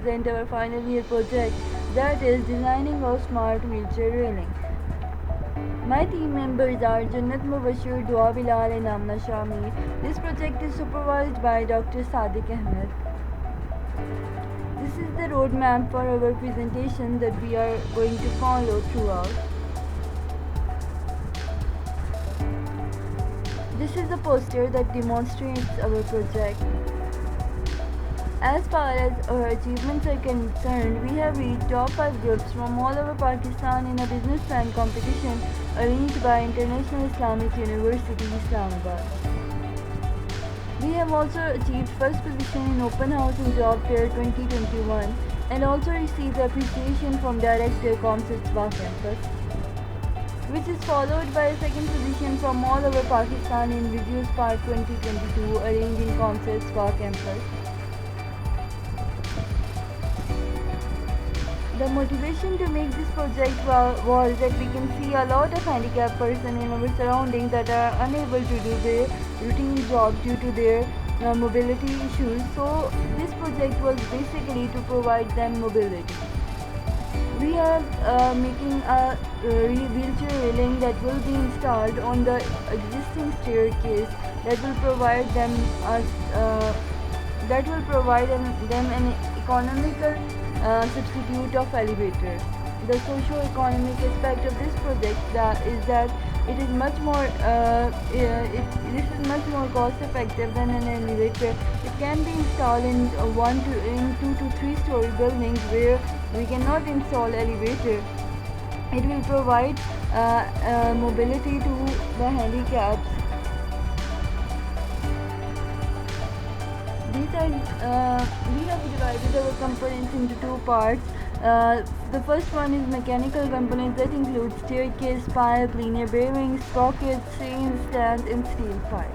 present our final year project, that is designing a smart wheelchair railing. My team members are Jannat, Mubashir, Duaa, Bilal and Amna, Shamir. This project is supervised by Dr. Sadiq Ahmed. This is the roadmap for our presentation that we are going to follow throughout. This is the poster that demonstrates our project. As far as our achievements are concerned, we have reached top 5 groups from all over Pakistan in a business plan competition arranged by International Islamic University, Islamabad. We have also achieved first position in Open House and Job Fair 2021 and also received appreciation from Director Comsat Spa Campus, which is followed by a second position from all over Pakistan in Video Spark 2022 arranged in Comsat Spa Campus. The motivation to make this project was that we can see a lot of handicapped persons in our surroundings that are unable to do their routine jobs due to their mobility issues. So this project was basically to provide them mobility. We are making a wheelchair railing that will be installed on the existing staircase that will provide them an economical substitute of elevator. The socio-economic aspect of this project is that it is much more this is much more cost effective than an elevator. It can be installed in 2 to 3 story buildings where we cannot install elevator. It will provide mobility to the handicaps. We have divided our components into 2 parts. The first one is mechanical components that include staircase, pipe, linear bearings, sprockets, chains, stands and steel pipe.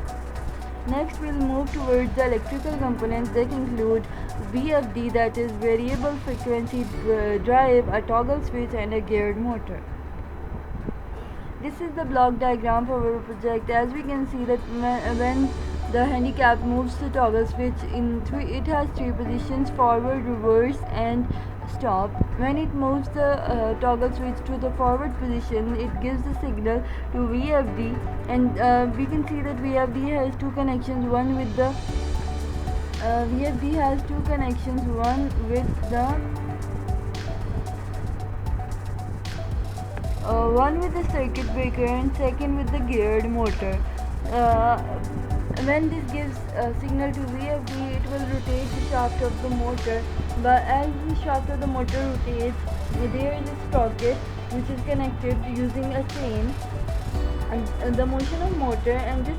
Next we'll move towards the electrical components that include VFD, that is variable frequency drive, a toggle switch and a geared motor. This is the block diagram for our project. As we can see that when the handicap moves the toggle switch it has 3 positions: forward, reverse and stop. When it moves the toggle switch to the forward position, it gives the signal to VFD, and we can see that VFD has 2 connections. One with the one with the circuit breaker and second with the geared motor. When this gives a signal to VFD, it will rotate the shaft of the motor, but as the shaft of the motor rotates, there is a sprocket which is connected using a chain, and the motion of motor, and this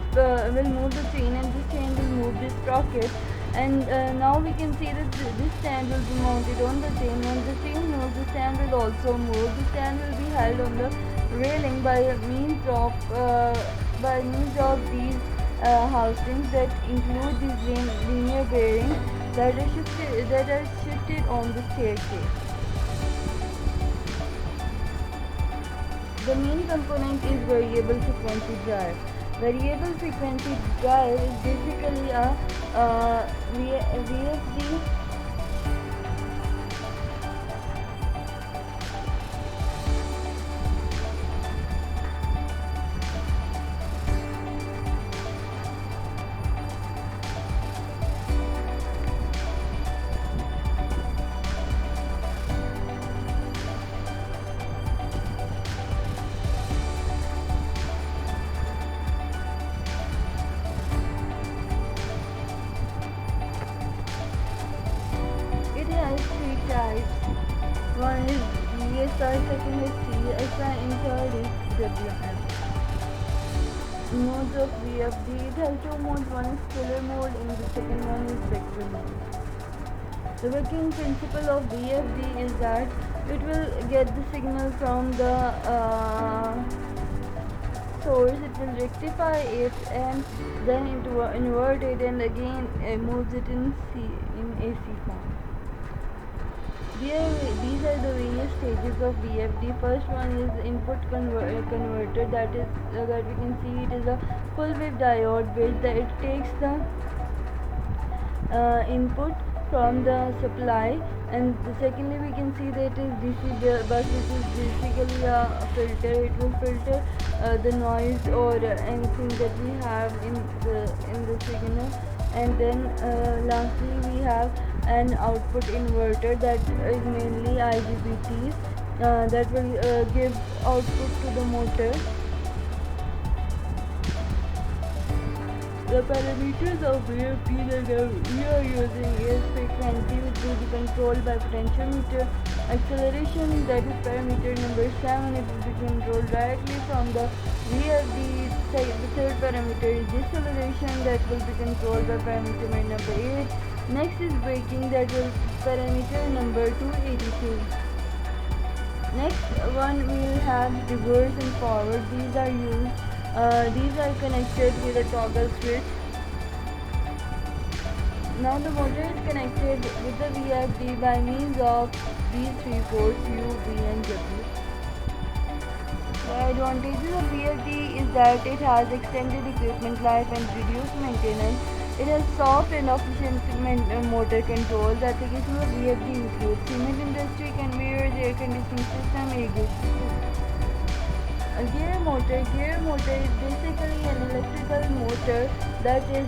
will move the chain, and this chain will move this sprocket. And now we can see that this stand will be mounted on the chain. When the chain moves, the stand will also move. The stand will be held on the railing by means of these housings that include these linear bearings that are shifted on the staircase. The main component is variable frequency drive. Variable frequency drive is basically a VFD One is VSI, second is CSI, and third is WM. Modes of VFD: it has 2 modes. One is scalar mode and the second one is vector mode. The working principle of VFD is that it will get the signal from the source, it will rectify it and then invert it, and again moves it in AC form. These are the various stages of VFD. First one is input converter, that we can see it is a full wave diode which it takes the input from the supply And secondly, we can see that is DC bus, which is basically a filter. It will filter the noise or anything that we have in the signal. And then lastly, we have an output inverter that is mainly IGBTs that will give output to the motor. The parameters of VFD that we are using is frequency, which will be controlled by potentiometer. Acceleration, that is parameter number 7, it will be controlled directly from the VFD. The third parameter is deceleration, that will be controlled by parameter number 8. Next is braking, that will parameter number 282. Next one we will have reverse and forward. These are used. These are connected with a toggle switch. Now the motor is connected with the VFD by means of these three ports U, V and W. The advantages of VFD is that it has extended equipment life and reduced maintenance. It has soft and efficient motor control. The application of VFD includes cement industry, conveyors, air conditioning system, irrigation. A gear motor. Gear motor is basically an electrical motor that is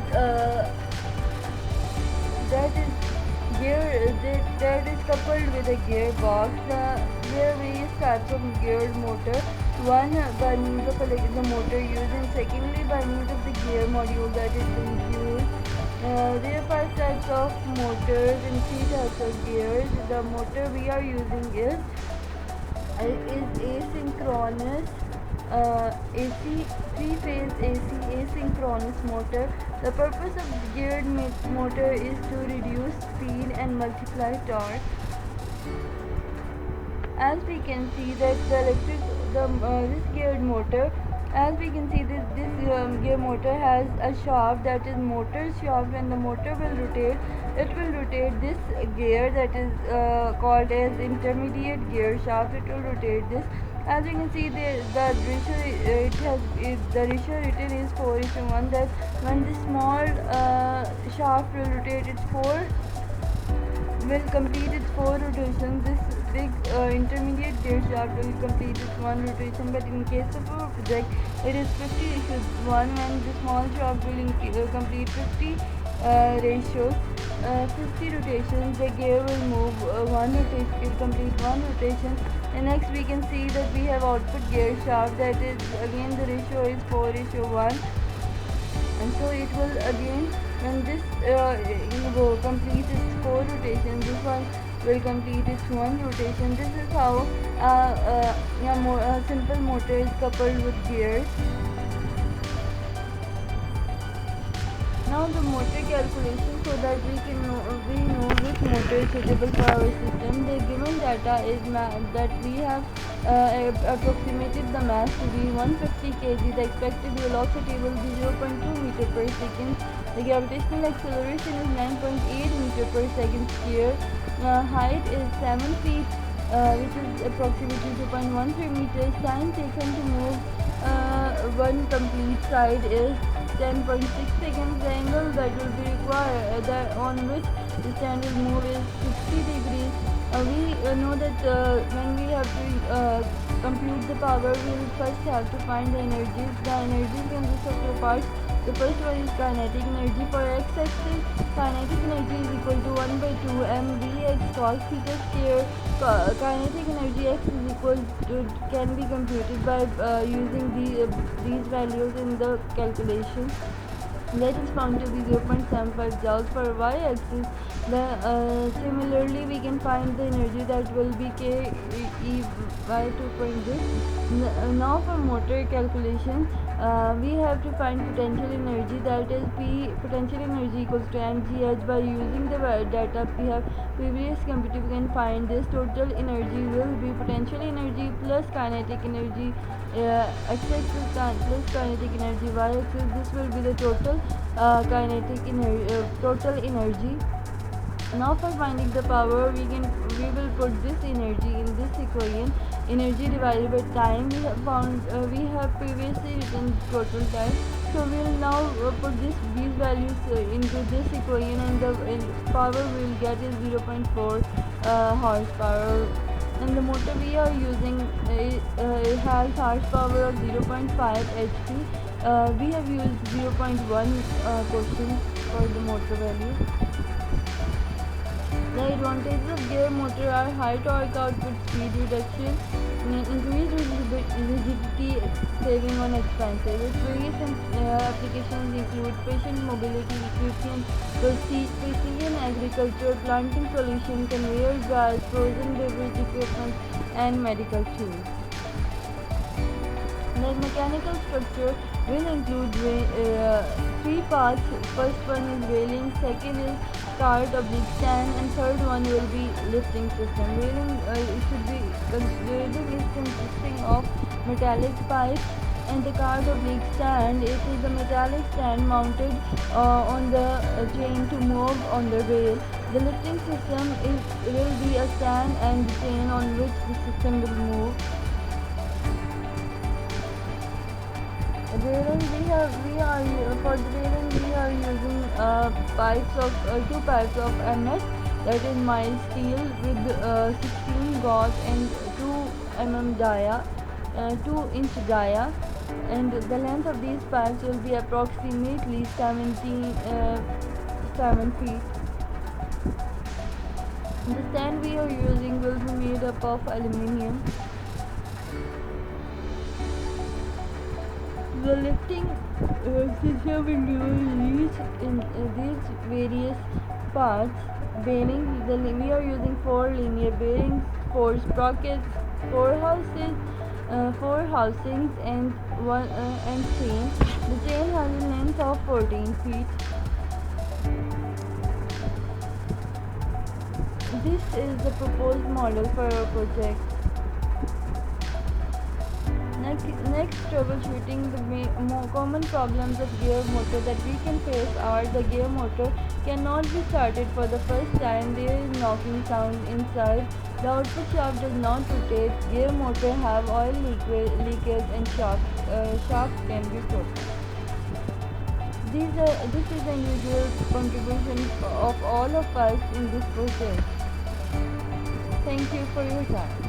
coupled with a gearbox. There are various types of geared motor. One, by means of the motor used, and secondly by means of the gear module that is being used. There are 5 types of motors and 3 types of gears. The motor we are using is asynchronous AC, 3-phase AC asynchronous motor. The purpose of the geared motor is to reduce speed and multiply torque. As we can see that this geared motor, as we can see this gear motor has a shaft, that is motor shaft. When the motor will rotate, it will rotate this gear that is called as intermediate gear shaft. It will rotate this. As you can see, the ratio written is 4:1. That when the small shaft will rotate its 4 will complete its 4 rotations. This big intermediate gear shaft will complete its 1 rotation. But in case of a project, it is 50:1. When the small shaft will complete 50 ratios. 50 rotations, the gear will move one rotation, will complete 1 rotation. And next we can see that we have output gear shaft, that is again the ratio is 4:1. And so it will again, when this complete its 4 rotations, this one will complete its 1 rotation. This is how a simple motor is coupled with gears. Now the motor calculation, so that we know which motor is suitable for our system. The given data is that we have approximated the mass to be 150 kg. The expected velocity will be 0.2 meter per second. The gravitational acceleration is 9.8 meter per second square. Height is 7 feet, which is approximately 2.13 meters. Time taken to move one complete side is 10.6 seconds. The angle that will be required on which the stand will move is 60 degrees. We know that when we have to compute the power, we will first have to find the energies. The energies consist of 2 parts. The first one is kinetic energy. For x-axis, kinetic energy is equal to 1 by 2 mv x cos theta square. Kinetic energy x is equal to, can be computed by using these values in the calculation. That is found to be 0.75 joules per y-axis. Similarly, we can find the energy that will be k e by 2.6. Now for motor calculation, we have to find potential energy, that is P potential energy equals to mgh. By using the data we have previous computed, we can find this. Total energy will be potential energy plus kinetic energy x-axis plus kinetic energy y-axis. This will be the total total energy. Now for finding the power, we will put this energy in this equation. Energy divided by time, we have previously written total time. So we will now put these values into this equation, and the power we will get is 0.4 horsepower. And the motor we are using it has horsepower of 0.5 HP. We have used zero point 0.1 portion for the motor value. The advantages of gear motor are high torque output, speed reduction, increased rigidity, saving on expenses. Its various applications include patient mobility, equipment, precision agriculture, planting solution, conveyor belts, frozen beverage equipment, and medical tools. The mechanical structure will include three parts. First one is railing, second is cart oblique stand, and third one will be lifting system. Railing is consisting of metallic pipes, and the cart oblique stand, it is a metallic stand mounted on the chain to move on the rail. The lifting system will be a stand and the chain on which the system will move. Railing for the railing we are using two pipes of MS, that is mild steel with 16 gauge and 2 mm dia, 2-inch dia, and the length of these pipes will be approximately 7 feet. The stand we are using will be made up of aluminium. The lifting system includes these various parts. Bearings. We are using 4 linear bearings, 4 sprockets, 4 housings, and chain. The chain has a length of 14 feet. This is the proposed model for our project. Next, troubleshooting. The more common problems of gear motor that we can face are: the gear motor cannot be started for the first time, there is knocking sound inside, the output shaft does not rotate, gear motor have oil leakage, and shaft can be broken. This is an usual contribution of all of us in this process. Thank you for your time.